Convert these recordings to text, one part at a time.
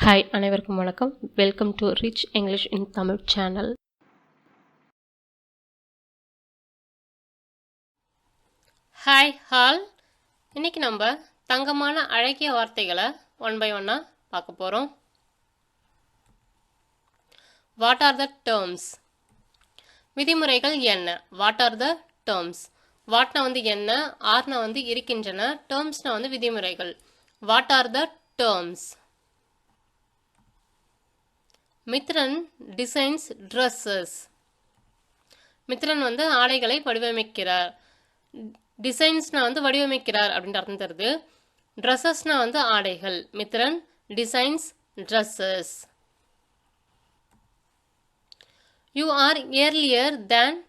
Hi அனைவருக்கும் வணக்கம். Welcome to rich English in Tamil channel. Hi hall. இன்னைக்கு நம்ம தங்கமான அழகிய வார்த்தைகளை ஒன் பை ஒன்னா பார்க்க போகிறோம். What are the terms? விதிமுறைகள் என்ன? What are the terms? வாட்னா வந்து என்ன, ஆர்னா வந்து இருக்கின்றன, டேர்ம்ஸ்னா வந்து விதிமுறைகள். What are the terms? Mithran designs dresses. Mithran வந்து ஆடைகளை வடிவமைக்கிறார். டிசைன்ஸ்னா வந்து வடிவமைக்கிறார் அப்படின்ற அர்த்தம் தருது. ட்ரெஸ்ஸஸ்னா வந்து ஆடைகள். Mithran designs dresses. You are earlier than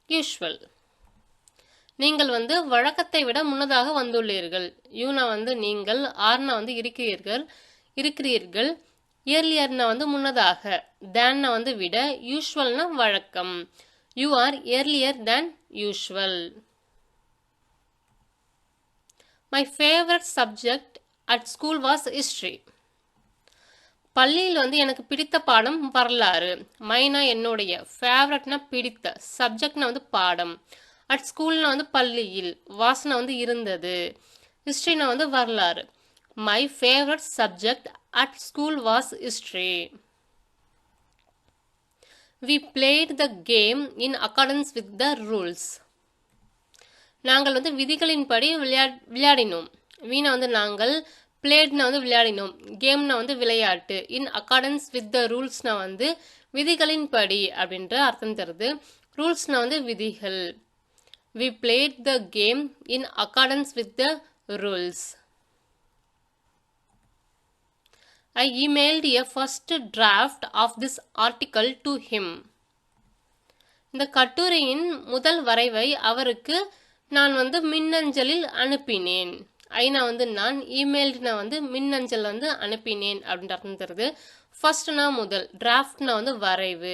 usual. நீங்கள் வந்து வழக்கத்தை விட முன்னதாக வந்துள்ளீர்கள். யூனா வந்து நீங்கள், ஆர்னா வந்து இருக்கிறீர்கள், ஏர்லியர்னா வந்து முன்னதாக, தேன்னா வந்து விட, யூஷுவல்னா வழக்கம். You are earlier than usual. My favourite subject at school was history. பள்ளியில் வந்து எனக்கு பிடித்த பாடம் வரலாறு. மைனா என்னுடைய, ஃபேவரட்னா பிடித்த, சப்ஜெக்ட்னா வந்து பாடம், அட் ஸ்கூல்னா வந்து பள்ளியில், வாஸ்னா வந்து இருந்தது, ஹிஸ்ட்ரினா வந்து வரலாறு. My favourite subject at school was history. We played the game in accordance with the rules. நாங்கள் வந்து விதிகளின்படி விளையாடினோம். வீணா வந்து நாங்கள், பிளேட்னா வந்து விளையாடினோம், கேம்னா வந்து விளையாட்டு, இன் அக்கார்டன்ஸ் வித் த ரூல்ஸ்னா வந்து விதிகளின்படி அப்படின்ற அர்த்தம் தருது. ரூல்ஸ்னா வந்து விதிகள். We played the game in accordance with the rules. I emailed a first draft of this article to him. இந்த கட்டுரையின் முதல் வரைவை அவருக்கு நான் வந்து மின்னஞ்சலில் அனுப்பினேன். ஐநா வந்து நான், இமெயில்னா வந்து மின்னஞ்சல் வந்து அனுப்பினேன் அப்படின்ற அர்த்தம் தருது. ஃபர்ஸ்ட்னா முதல், டிராஃப்ட்னா வந்து வரைவு,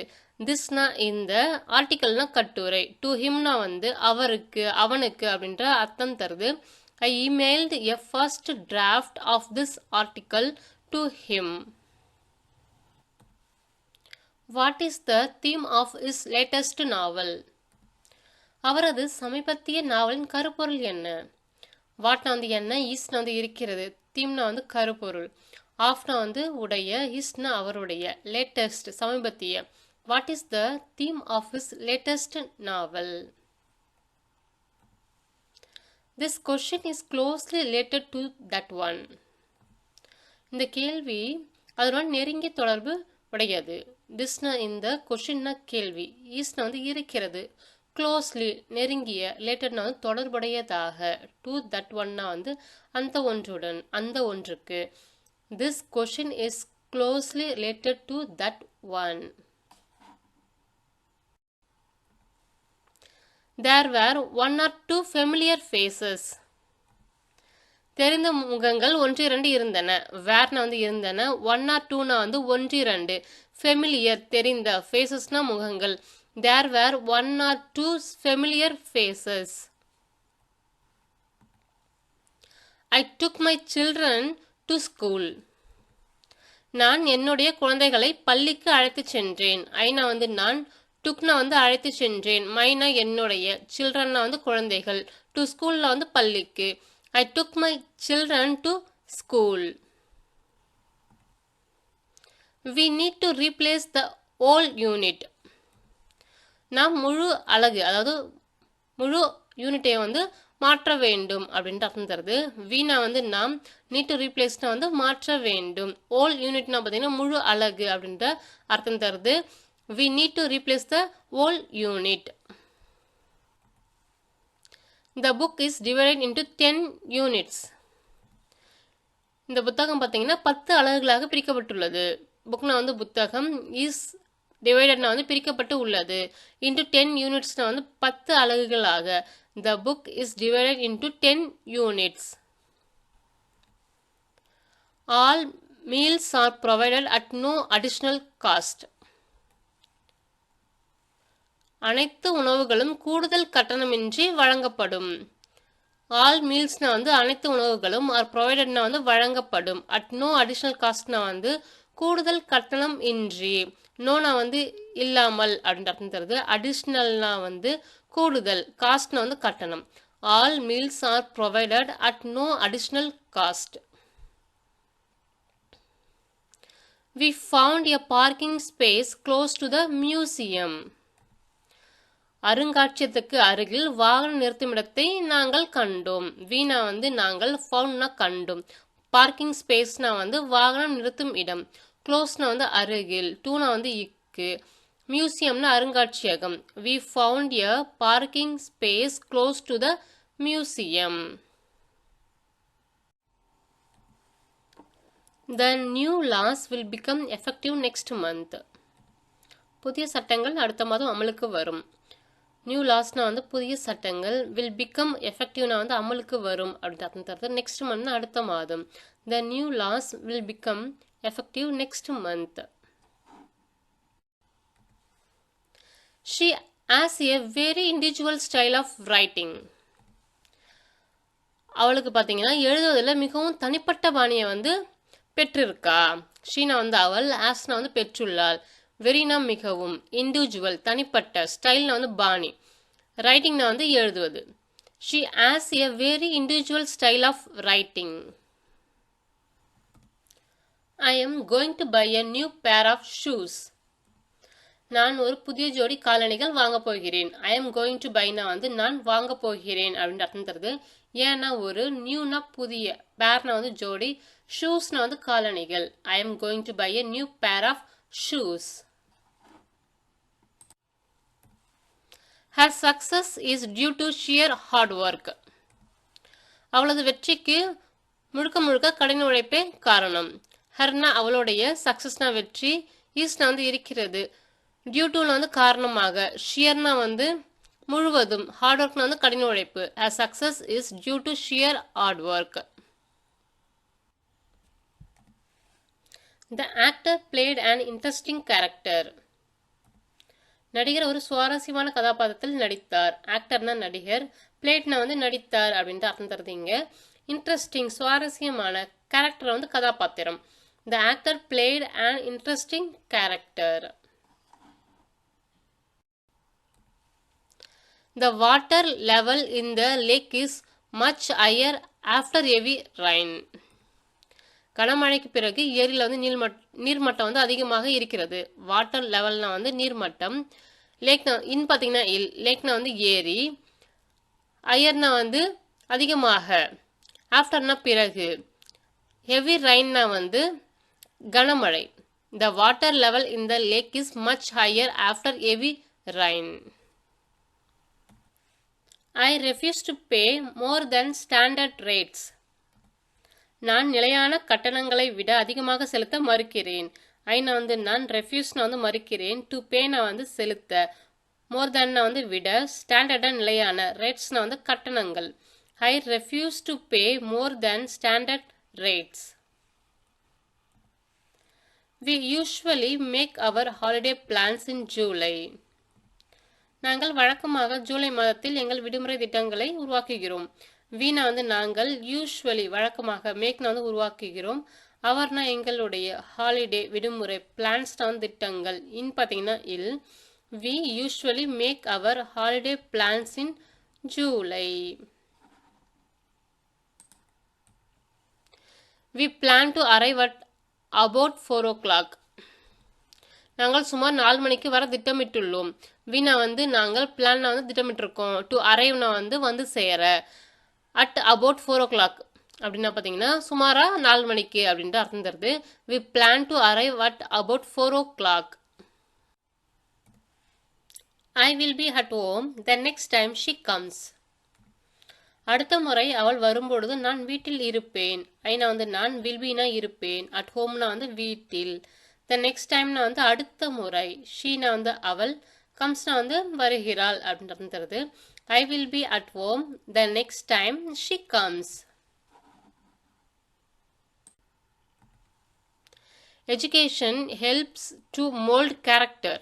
திஸ்னா இந்த, ஆர்டிக்கல்னா கட்டுரை, டு ஹிம்னா வந்து அவருக்கு, அவனுக்கு அப்படின்ற அர்த்தம் தருது. I emailed a first draft of this article to him. What is the theme of his latest novel? அவரது சமீபத்திய நாவலின் கருப்பொருள் என்ன? வாட்னா வந்து என்ன, இஸ்னா வந்து இருக்கிறது, தீம்னா வந்து கருப்பொருள், ஆஃப்னா வந்து உடைய, இஸ்னா அவருடைய, லேட்டஸ்ட் சமீபத்திய. What is the theme of his latest novel? This question is closely related to that one. இந்த கேள்வி அதனுடன் நெருங்கிய தொடர்பு உடையது. திஸ்னா இந்த, கொஷின்னா கேள்வி, ஈஸ்னா வந்து இருக்கிறது, க்ளோஸ்லி நெருங்கிய, ரிலேட்டட்னா வந்து தொடர்புடையதாக, டு தட் ஒன்னா வந்து அந்த ஒன்றுடன், அந்த ஒன்றுக்கு. This question is closely related to that one. There were one or two familiar faces. தெரிந்த முகங்கள் ஒன்று இரண்டு இருந்தன. வேர்னா வந்து இருந்தன, ஒன் ஆர் டூனா வந்து ஒன்று இரண்டு, ஃபெமிலியர் தெரிந்த, ஃபேஸஸ்னா முகங்கள். There were one or two familiar faces. I took my children to school. நான் என்னுடைய குழந்தைகளை பள்ளிக்கு அழைத்து சென்றேன். ஐனா வந்து நான், டுக்னா வந்து அழைத்து சென்றேன், மைனா என்னுடைய, சில்ட்ரன்னா வந்து குழந்தைகள், டு ஸ்கூல்ல வந்து பள்ளிக்கு. I took my children to school. We need to replace the whole unit. நாம் முழு அலகு, அதாவது முழு யூனிட்டை வந்து மாற்ற வேண்டும் அப்படின்ட்டு அர்த்தம் தருது. வீணா வந்து நாம், நீட் டு ரீப்ளேஸ்னா வந்து மாற்ற வேண்டும், ஓல் யூனிட்னா பார்த்தீங்கன்னா முழு அலகு அப்படின்ற அர்த்தம் தருது. We need to replace the whole unit. The book is divided into 10 units. இந்த புத்தகம் பார்த்தீங்கன்னா 10 அலகுகளாக பிரிக்கப்பட்டுள்ளது. புக்னா வந்து புத்தகம், இஸ் டிவைடட்னா வந்து பிரிக்கப்பட்டு உள்ளது, into 10 unitsனா வந்து 10 அலகுகளாக. The book is divided into 10 units. All meals are provided at no additional cost. அனைத்து உணவுகளும் கூடுதல் கட்டணமின்றி வழங்கப்படும். ஆல் மீல்ஸ்னா வந்து அனைத்து உணவுகளும், ஆர் ப்ரொவைடட்னா வந்து வழங்கப்படும், அட் நோ அடிஷ்னல் காஸ்ட்னா வந்து கூடுதல் கட்டணம் இன்றி. நோனா வந்து இல்லாமல் அப்படின்ற அர்த்தம் தருது. அடிஷ்னல்னா வந்து கூடுதல், காஸ்ட்னா வந்து கட்டணம். All meals are provided at no additional cost. We found a parking space close to the museum. அருங்காட்சியகத்துக்கு அருகில் வாகன நிறுத்துமிடத்தை நாங்கள் கண்டோம். வீணா வந்து நாங்கள், ஃபவுண்ட்னா கண்டோம். பார்க்கிங் ஸ்பேஸ்னா வந்து வாகனம் நிறுத்தும் இடம். க்ளோஸ்னா வந்து அருகில். டூனா வந்து இக்கு. மியூசியம்னா அருங்காட்சியகம். We found a parking space close to the museum. The new laws will become effective next month. புதிய சட்டங்கள் அடுத்த மாதம் அமலுக்கு வரும். நியூ லாஸ்னா வந்து புதிய சட்டங்கள், வில் பிகம் எஃபெக்டிவ்னா வந்து அமலுக்கு வரும் அப்படின்னு அர்த்தம் தருது. நெக்ஸ்ட் மந்த்னா அடுத்த மாதம். The new laws will become effective next month. She has a very individual style of writing. அவளுக்கு பார்த்தீங்கன்னா எழுதுவதில் மிகவும் தனிப்பட்ட பாணியை வந்து பெற்றிருக்கா. ஷீனா வந்து அவள், ஆஸ்னா வந்து பெற்றுள்ளாள், வெரினா மிகவும், இண்டிவிஜுவல் தனிப்பட்ட, ஸ்டைல்னா வந்து பாணி, ரைட்டிங்னா வந்து எழுதுவது. She has a very individual style of writing. I am going to buy a new pair of shoes. நான் ஒரு புதிய ஜோடி காலணிகள் வாங்க போகிறேன். ஐ எம் கோயிங் டு பைனா வந்து நான் வாங்க போகிறேன் அப்படின்னு அர்த்தம் தருது. ஏன்னா ஒரு, நியூனா புதிய, பேர்னா வந்து ஜோடி, ஷூஸ்னா வந்து காலணிகள். I am going to buy a new pair of shoes. Her success is due to sheer hard work. அவளது வெற்றிக்கு முழுக்க முழுக்க கடின உழைப்பே காரணம். ஹர்னா அவளுடைய, சக்சஸ்னா வெற்றி, ஈஸ்னா வந்து இருக்கிறது, டியூ டுனா வந்து காரணமாக, ஷியர்னா வந்து முழுவதும், ஹார்ட் ஒர்க்னா வந்து கடின உழைப்பு. Her success is due to sheer hard work. The actor played an interesting character. நடிகர் ஒரு சுவாரஸ்யமான கதாபாத்திரத்தில் நடித்தார். ஆக்டர்னா நடிகர், பிளேட்னா வந்து நடித்தார் அப்படின்ட்டு அர்த்தம் தருதீங்க. இன்ட்ரெஸ்டிங் சுவாரஸ்யமான, கேரக்டர் வந்து கதாபாத்திரம். The actor played an interesting character. The water level in the lake is much higher after heavy rain. கனமழைக்கு பிறகு ஏரியில் வந்து நீர்மட்டம் வந்து அதிகமாக இருக்கிறது. வாட்டர் லெவல்னா வந்து நீர்மட்டம், லேக்னா இன் பார்த்தீங்கன்னா இல், லேக்னா வந்து ஏரி, ஹையர்னா வந்து அதிகமாக, ஆஃப்டர்னா பிறகு, ஹெவி ரெயின்னா வந்து கனமழை. The water level in the lake is much higher after heavy rain. I refuse to pay more than standard rates. நான் நிலையான கட்டணங்களை விட அதிகமாக செலுத்த மறுக்கிறேன். ஐனா வந்து நான், ரெஃப்யூஸ்னா வந்து மறுக்கிறேன், டு பேனா வந்து செலுத்த, மோர் தேன்னா வந்து விட, ஸ்டாண்டர்டா நிலையான, ரேட்ஸ்னா வந்து கட்டணங்கள். I refuse to pay more than standard rates. We usually make our holiday plans in July. நாங்கள் வழக்கமாக ஜூலை மாதத்தில் எங்கள் விடுமுறை திட்டங்களை உருவாக்குகிறோம். வீணா வந்து நாங்கள், யூஸ்வலி வழக்கமாக, மேக்னா வந்து உருவாக்குகிறோம், அவர்னா எங்களுடைய, ஹாலிடே விடுமுறை, பிளான்ஸ்னா வந்து திட்டங்கள், இன் பார்த்தீங்கன்னா இல். We usually make our holiday plans in July. We plan to arrive at about 4 o'clock. நாங்கள் சுமார் 4 மணிக்கு வர திட்டமிட்டுள்ளோம். வீணா வந்து நாங்கள், பிளான்னா வந்து திட்டமிட்டிருக்கோம், டு அரைவ்னா வந்து வந்து சேர, அட் அபவுட் 4 o'clock அப்படின்னா பார்த்தீங்கன்னா சுமாரா 4 மணிக்கு அப்படின்ட்டு அர்த்தம் தருது. We plan to arrive at about 4 o'clock. I will be at home the next time she comes. அடுத்த முறை அவள் வரும்பொழுது நான் வீட்டில் இருப்பேன். ஐனா வந்து நான், வில் பினா இருப்பேன், அட் ஹோம்னா வந்து வீட்டில், த நெக்ஸ்ட் டைம்னா வந்து அடுத்த முறை, ஷீனா வந்து அவள், கம்ஸ்னா வந்து வருகிறாள் அப்படின்னு அர்த்தம் தருது. I will be at home the next time she comes. Education helps to mold character.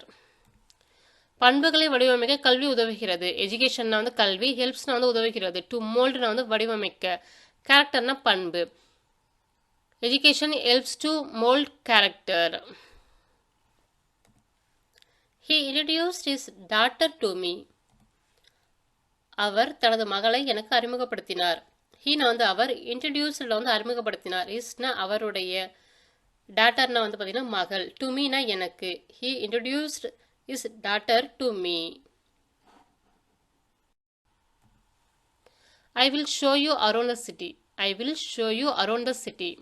பண்புகளை வடிவமைக்க கல்வி உதவுகிறது. எஜுகேஷன்னா வந்து கல்வி, ஹெல்ப்ஸ்னா வந்து உதவுகிறது, டு மோல்ட்னா வந்து வடிவமைக்க, கேரக்டர்னா பண்பு. Education helps to mold character. He introduced his daughter to me. அவர் தனது மகளை எனக்கு அறிமுகப்படுத்தினார். ஹீனா வந்து அவர், இன்ட்ரடியூஸ்ல வந்து அறிமுகப்படுத்தினார். இஸ்னா அவருடைய, டாட்டர்னா வந்து பார்த்தீங்கன்னா மகள், டு மீனா எனக்கு. He introduced is daughter to me. I will show you around the city. I will show you around the city.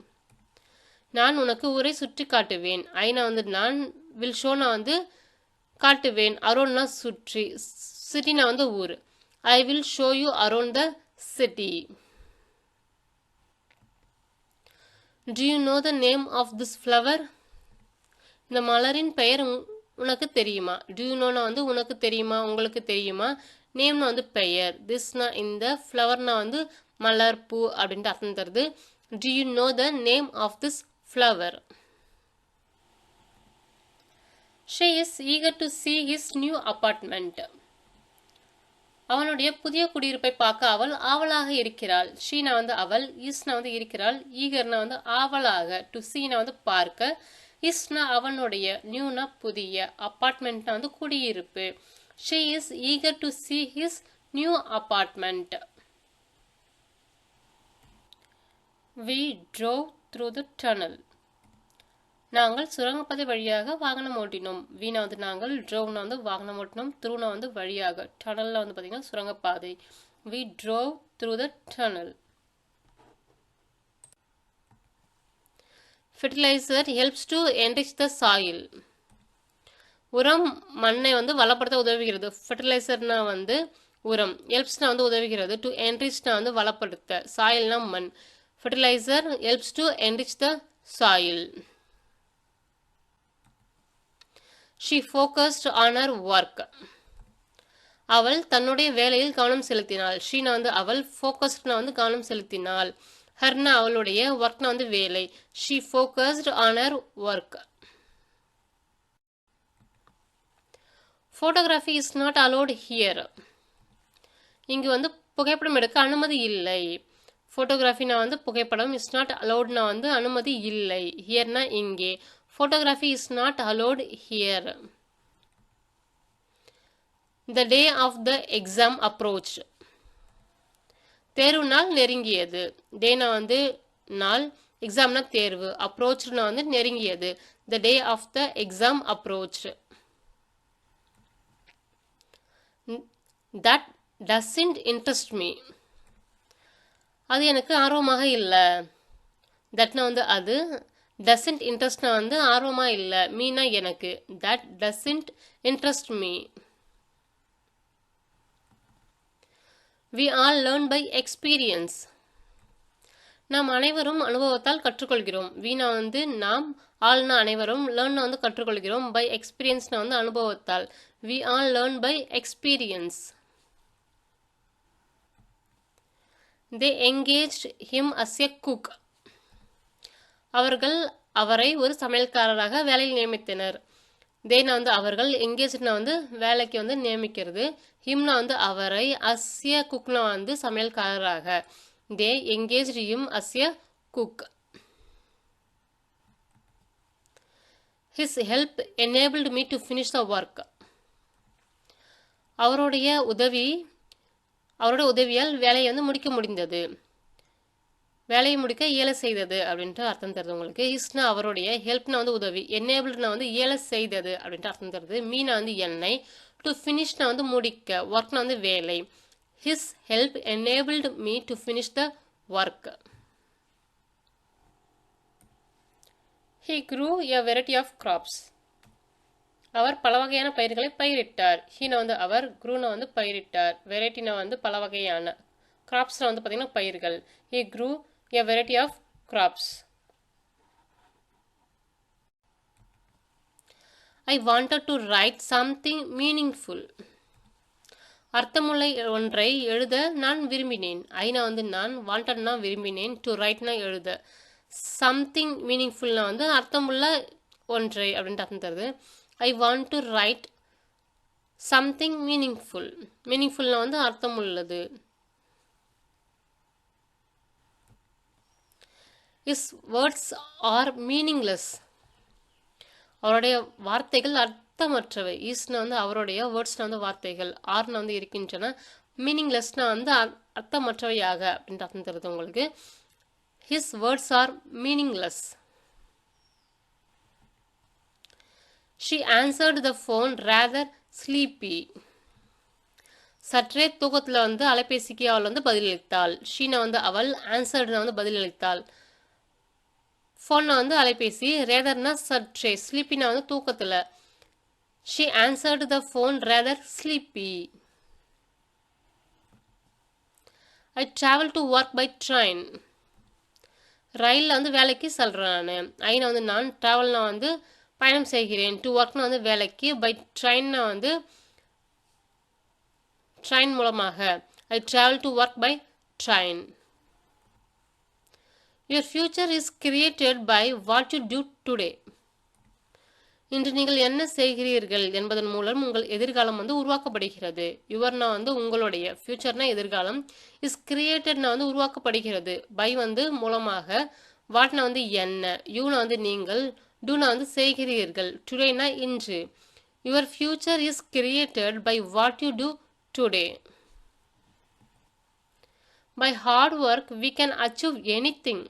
நான் உனக்கு ஊரை சுற்றி காட்டுவேன். ஐனா வந்து நான், வில் ஷோனா வந்து காட்டுவேன், அரௌண்ட்னா சுற்றி, சிட்டினா வந்து ஊர். I will show you around the city. Do you know the name of this flower? இந்த மலரின் பெயர் உனக்கு தெரியுமா? Do you knowனா வந்து உனக்கு தெரியுமா, உங்களுக்கு தெரியுமா. நேம்னா வந்து பெயர். திஸ்னா இந்த, ஃப்ளவர்னா வந்து மலர், பூ அப்படின்ட்டு அர்த்தம் தருது. Do you know the name of this flower? She is eager to see his new apartment. அவனுடைய புதிய குடியிருப்பை பார்க்க அவள் ஆவலாக இருக்கிறாள். ஷீனா வந்து அவள், இஸ்னா வந்து இருக்கிறாள், ஈகர்னா வந்து ஆவலாக, டு சீனா வந்து பார்க்க, இஸ்னா அவனுடைய, நியூனா புதிய, அப்பார்ட்மெண்ட்னா வந்து குடியிருப்பு. She is eager to see his new apartment. We drove through the tunnel. நாங்கள் சுரங்கப்பாதை வழியாக வாகனம் ஓட்டினோம். வீணா வந்து நாங்கள், ட்ரோவ்னா வந்து வாகனம் ஓட்டினோம், த்ரூனா வந்து வழியாக, டனல்ல வந்து பார்த்தீங்கன்னா சுரங்கப்பாதை. We drove through the tunnel. Fertilizer helps to enrich the soil. உரம் மண்ணை வந்து வளப்படுத்த உதவுகிறது. ஃபெர்டிலைசர்னா வந்து உரம், ஹெல்ப்ஸ்னா வந்து உதவுகிறது, டு என்ரிச்னா வந்து வளப்படுத்த, சாயில்னா மண். Fertiliser helps to enrich the soil. She focused on her work. அவள் தன்னுடைய வேலையில் கவனம் செலுத்தினாள். ஷீனா வந்து அவள், ஃபோக்கஸ்ட்னா வந்து கவனம் செலுத்தினாள், ஹர்னா அவளுடைய, ஒர்க்னா வந்து வேலை. She focused on her work. Photography is not allowed here. இங்கு வந்து புகைப்படம் எடுக்க அனுமதி இல்லை. ஃபோட்டோகிராஃபினா வந்து புகைப்படம், இஸ் நாட் அலௌட்னா வந்து அனுமதி இல்லை, ஹியர்னா இங்கே. Photography is not allowed here. The day of the exam approached. தேர்வு நாள் நெருங்கியது. டேனா வந்து நாள், எக்ஸாம்னா தேர்வு, அப்ரோச்னா வந்து நெருங்கியது. The day of the exam approached. That doesn't interest me. அது எனக்கு ஆர்வமாக இல்லை. தட்னா வந்து அது, doesn't interestனா வந்து ஆர்வமாக இல்லை, மீனா எனக்கு. That doesn't interest me. We all learn by experience. நாம் அனைவரும் அனுபவத்தால் கற்றுக்கொள்கிறோம். வீணா வந்து நாம், ஆல்னா அனைவரும், லேர்ன்னா வந்து கற்றுக்கொள்கிறோம், பை எக்ஸ்பீரியன்ஸ்னா வந்து அனுபவத்தால். We all learn by experience. They engaged him as a cook. அவர்கள் அவரை ஒரு சமையல்காரராக வேலையில் நியமித்தனர். தேனா வந்து அவர்கள், எங்கேஜ்னா வந்து வேலைக்கு வந்து நியமிக்கிறது, ஹிம்னா வந்து அவரை, அஸ்ய குக்னா வந்து சமையல்காரராக. தே எங்கேஜ்ட் ஹிம் அஸ்ய cook. His help enabled me to finish the work. அவருடைய உதவியால் வேலையை வந்து முடிக்க முடிந்தது, வேலையை முடிக்க இயல செய்தது அப்படின்ட்டு அர்த்தம் தருது உங்களுக்கு. ஹிஸ்னா அவருடைய, ஹெல்ப்னா வந்து உதவி, எனேபிள்னா வந்து இயல செய்தது அப்படின்ட்டு அர்த்தம் தருது. மீனா வந்து என்னை, டு ஃபினிஷ்னா வந்து முடிக்க, ஒர்க்னா வந்து வேலை. His help enabled me to finish the work. He grew a variety of crops. அவர் பல வகையான பயிர்களை பயிரிட்டார். ஹீனா வந்து அவர், குரூனா வந்து பயிரிட்டார், வெரைட்டினா வந்து பல வகையான, கிராப்ஸ்னா வந்து பார்த்தீங்கன்னா பயிர்கள். He grew a variety of crops. I wanted to write something meaningful. அர்த்தமுள்ள ஒன்றை எழுத நான் விரும்பினேன். ஐனா வந்து நான், வாண்டட்னா விரும்பினேன், டு ரைட்னா எழுத, சம்திங் மீனிங்ஃபுல்னா வந்து அர்த்தமுள்ள ஒன்றை அப்படின்ட்டு அர்த்தம் தருது. I want to write something meaningful. மீனிங்ஃபுல்னா வந்து அர்த்தம் உள்ளது. his words are meaningless. அவருடைய வார்த்தைகள் அர்த்தமற்றவை. இஸ்னா வந்து அவருடைய, வேர்ட்ஸ்னா வந்து வார்த்தைகள், ஆர்னா வந்து இருக்கின்றன, மீனிங்லெஸ்னா வந்து அர்த்தமற்றவையாக அப்படின்ற அர்த்தம் தருது உங்களுக்கு. his words are meaningless. she answered the phone rather sleepy. சற்றே தூக்கத்தில் வந்து அலைபேசிக்கு அவள் வந்து பதிலளித்தாள். ஷீனா வந்து அவள், ஆன்சர்ட்னா வந்து பதிலளித்தாள், ஃபோன்னா வந்து அலைபேசி, ரேதர்னா சற்றே, ஸ்லீப்பினா வந்து தூக்கத்தில். she answered the phone rather sleepy. I travel to work by train. ரயிலில் வந்து வேலைக்கு செல்கிறேன் நான். ஐனா வந்து நான், ட்ராவல்னா வந்து பயணம் செய்கிறேன், டு ஒர்க்னா வந்து வேலைக்கு, பை ட்ரெயின்னா வந்து ட்ரெயின் மூலமாக. I travel to work by train. Your future is created by what you do today. இன்று நீங்கள் என்ன செய்கிறீர்கள் என்பதன் மூலம் உங்கள் எதிர்காலம் வந்து உருவாக்கப்படுகிறது. யுவர்னா வந்து உங்களுடைய, ஃபியூச்சர்னா எதிர்காலம், இஸ் கிரியேட்டட்னா வந்து உருவாக்கப்படுகிறது, பை வந்து மூலமாக, வாட்னா வந்து என்ன, யூனா வந்து நீங்கள், டூனா வந்து செய்கிறீர்கள், டுடேனா இன்று. Your future is created by what you do today. By hard work we can achieve anything.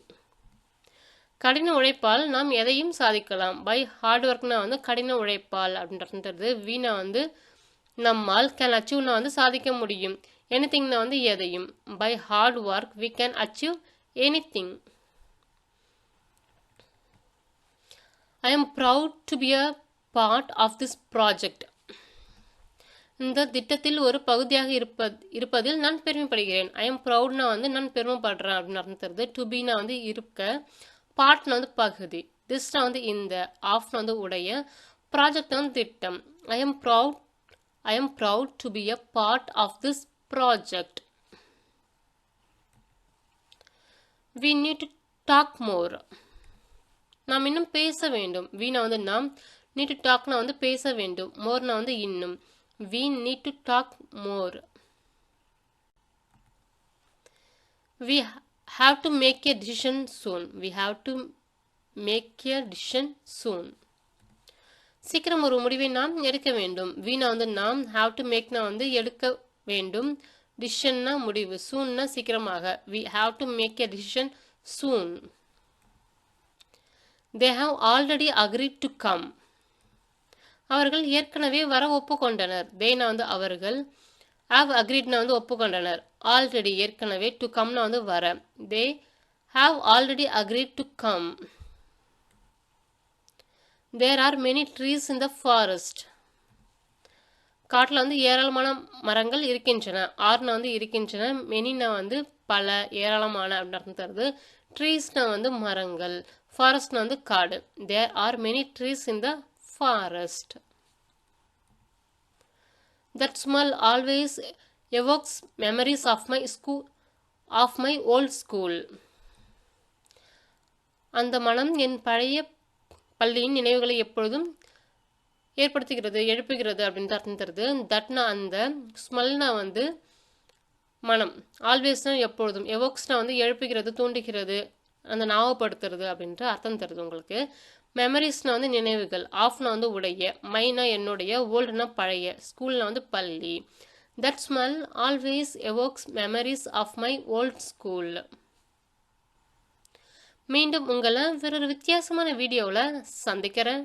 கடின உழைப்பால் நாம் எதையும் சாதிக்கலாம். பை ஹார்ட் ஒர்க்னா வந்து கடின உழைப்பால் அப்படின்றது. வீணா வந்து நம்மால், கேன் அச்சீவ்னா வந்து சாதிக்க முடியும், எனிதிங்னா வந்து எதையும். By hard work we can achieve anything. I am proud to be a part of this project. இந்த திட்டத்தில் ஒரு பகுதியாக இருப்பதில் நான் பெருமைப்படுகிறேன். ஐ எம் ப்ரௌட்னா வந்து நான் பெருமைப்படுறேன் அப்படின்னு அர்த்தம் தருது. டு பினா வந்து இருக்க, பார்ட்னா வந்து பகுதி, திஸ்னா வந்து இந்த, ஆஃப்னா வந்து உடைய, ப்ராஜெக்ட் வந்து திட்டம். I am proud to be a part of this project. we need to talk more. நாம் இன்னும் பேச வேண்டும். வீணா வந்து நாம், need to talkனா வந்து பேச வேண்டும், மோர்னா வந்து இன்னும். we need to talk more. we have to make a decision soon. we have to make a decision soon. சீக்கிரம் ஒரு முடிவை நாம் எடுக்க வேண்டும். வீணா வந்து நாம், have to makeனா வந்து எடுக்க வேண்டும், decisionனா முடிவு, soonனா சீக்கிரமாக. we have to make a decision soon. they have already agreed to come. அவர்கள் ஏற்கனவே வர ஒப்புக்கொண்டனர். தேனா வந்து அவர்கள், have agreedனா வந்து ஒப்புக்கொண்டனர், ஆல்ரெடி ஏற்கனவே, டு கம்னா வந்து வர. they have already agreed to come. there are many trees in the forest. காட்டில் வந்து ஏராளமான மரங்கள் இருக்கின்றன, ஆர்னா வந்து இருக்கின்றன, மெனினா வந்து பல, ஏராளமான அப்படின்னு அர்த்தம் தருது. ட்ரீஸ்னா வந்து மரங்கள், ஃபாரஸ்ட்னா வந்து காடு. there are many trees in the forest. that smell always evokes memories of my old school. அந்த மனம் என் பழைய பள்ளியின் நினைவுகளை எப்பொழுதும் ஏற்படுத்துகிறது, எழுப்புகிறது அப்படின்னு அர்த்தம் தருது. தட்னா அந்த, ஸ்மெல்னா வந்து மனம், ஆல்வேஸ்னா எப்பொழுதும், எவோக்ஸ்னா வந்து எழுப்புகிறது, தூண்டுகிறது, அந்த ஞாபகப்படுத்துறது அப்படின்ற அர்த்தம் தருது உங்களுக்கு. மெமரிஸ்னா வந்து நினைவுகள், ஆஃப்னா வந்து உடைய, மைனா என்னுடைய, ஓல்டுனா பழைய, ஸ்கூல்னா வந்து பள்ளி. That smell always evokes memories of my old school. மீண்டும் உங்களை வேறொரு வித்தியாசமான வீடியோவில் சந்திக்கிறேன்.